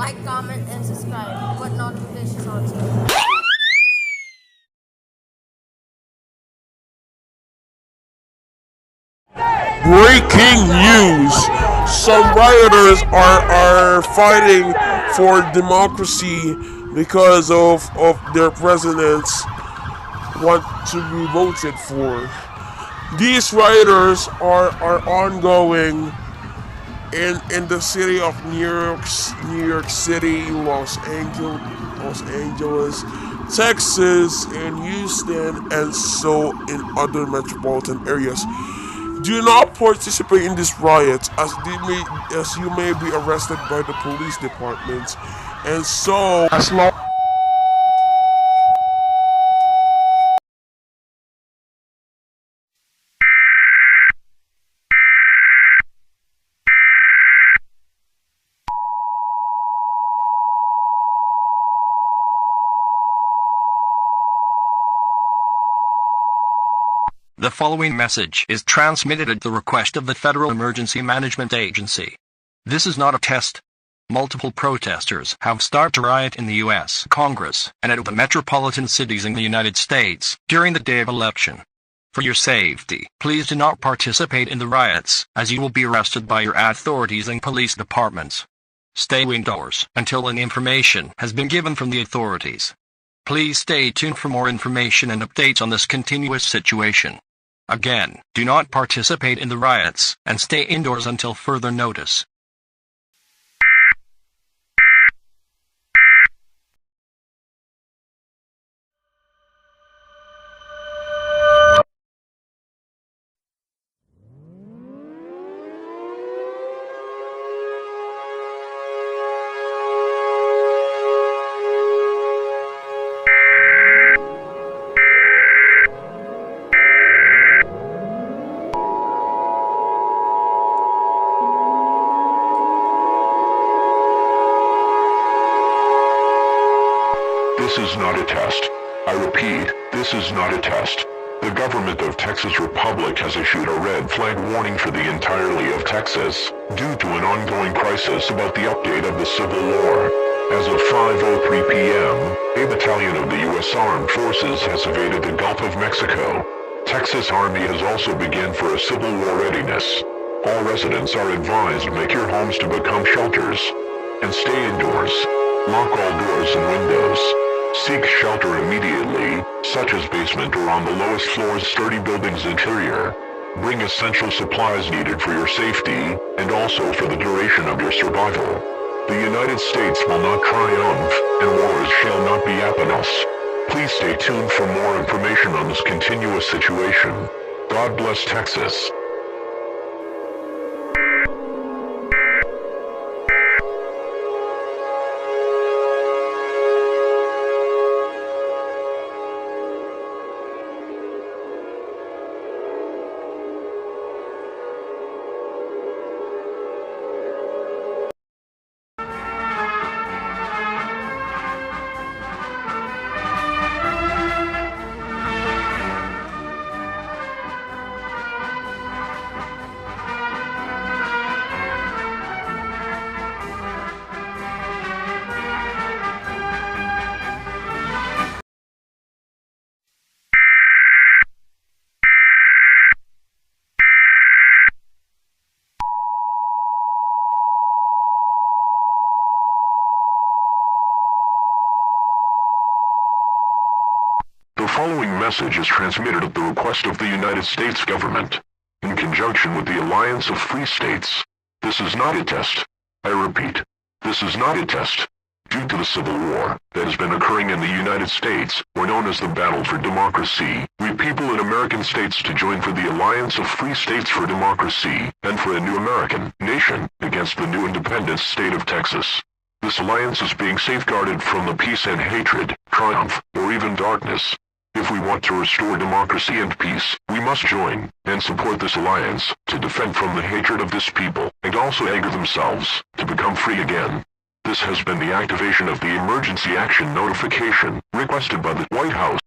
Like, comment, and subscribe. Put notifications on too. Breaking news! Some rioters are fighting for democracy because of their presidents want to be voted for. These rioters are ongoing in the city of New York City, Los Angeles, Texas, and Houston, and so in other metropolitan areas. Do not participate in these riots, as you may be arrested by the police departments, and so as long. The following message is transmitted at the request of the Federal Emergency Management Agency. This is not a test. Multiple protesters have started to riot in the U.S. Congress and at the metropolitan cities in the United States during the day of election. For your safety, please do not participate in the riots, as you will be arrested by your authorities and police departments. Stay indoors until an information has been given from the authorities. Please stay tuned for more information and updates on this continuous situation. Again, do not participate in the riots, and stay indoors until further notice. This is not a test. I repeat, this is not a test. The government of Texas Republic has issued a red flag warning for the entirety of Texas, due to an ongoing crisis about the update of the Civil War. As of 5:03 p.m., a battalion of the U.S. Armed Forces has evaded the Gulf of Mexico. Texas Army has also begun for a Civil War readiness. All residents are advised to make your homes to become shelters. And stay indoors. Lock all doors and windows. Seek shelter immediately, such as basement or on the lowest floors sturdy buildings interior. Bring essential supplies needed for your safety, and also for the duration of your survival. The United States will not triumph, and wars shall not be upon us. Please stay tuned for more information on this continuous situation. God bless Texas. The following message is transmitted at the request of the United States government, in conjunction with the Alliance of Free States. This is not a test. I repeat, this is not a test. Due to the Civil War that has been occurring in the United States, or known as the Battle for Democracy, we people in American states to join for the Alliance of Free States for Democracy, and for a new American nation, against the new independent state of Texas. This alliance is being safeguarded from the peace and hatred, triumph, or even darkness. If we want to restore democracy and peace, we must join and support this alliance to defend from the hatred of this people, and also anger themselves to become free again. This has been the activation of the emergency action notification requested by the White House.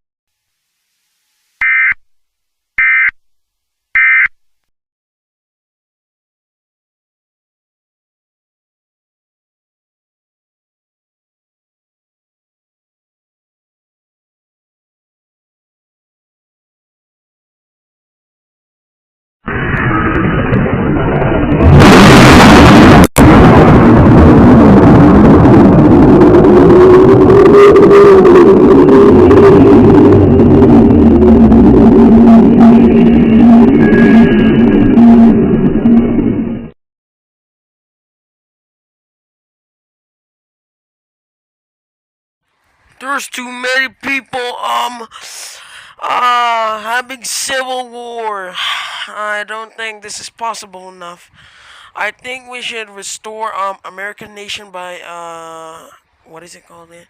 there's too many people having civil war. I don't think this is possible enough. I think we should restore American nation by what is it called again?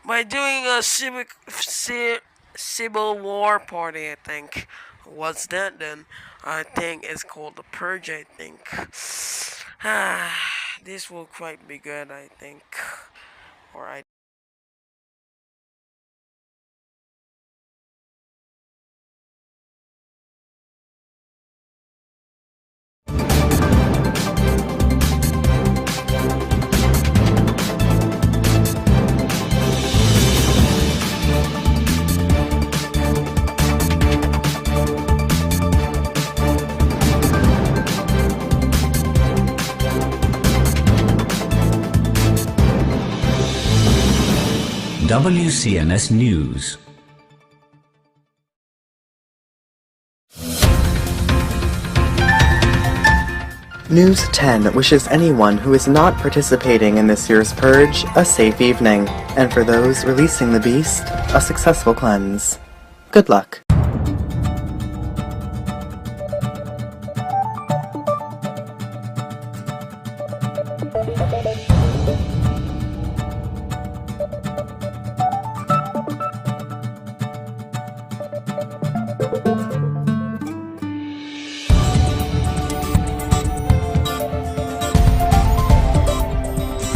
By doing a civil war party, I think. What's that then? I think it's called the Purge, I think. This will quite be good, I think. Or I WCNS News. News 10 wishes anyone who is not participating in this year's Purge a safe evening, and for those releasing the beast, a successful cleanse. Good luck.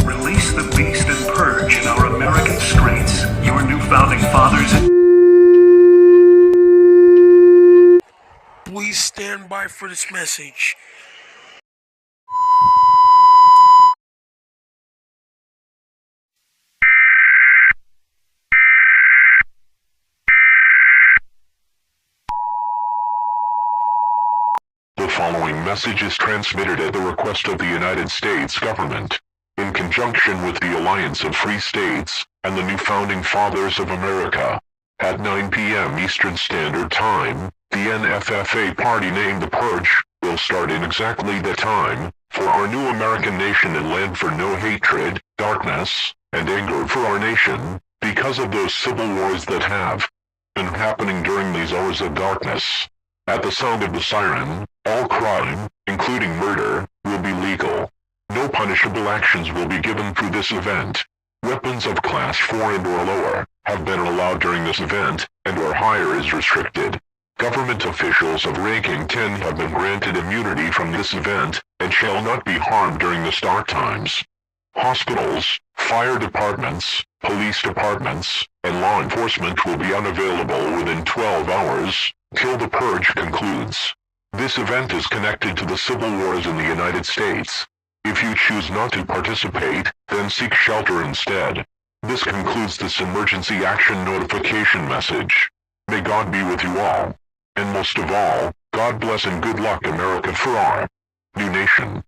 Release the beast and purge in our American streets. Your new founding fathers. Please stand by for this message. The following message is transmitted at the request of the United States government. In conjunction with the Alliance of Free States and the new Founding Fathers of America, at 9 p.m. Eastern Standard Time, the NFFA party named the Purge will start in exactly that time for our new American nation and land for no hatred, darkness, and anger for our nation because of those civil wars that have been happening during these hours of darkness. At the sound of the siren, all crime, including murder, will be legal. No punishable actions will be given through this event. Weapons of Class 4 and or lower have been allowed during this event, and or higher is restricted. Government officials of ranking 10 have been granted immunity from this event, and shall not be harmed during the start times. Hospitals, fire departments, police departments, and law enforcement will be unavailable within 12 hours, till the purge concludes. This event is connected to the civil wars in the United States. If you choose not to participate, then seek shelter instead. This concludes this emergency action notification message. May God be with you all. And most of all, God bless and good luck America for our new nation.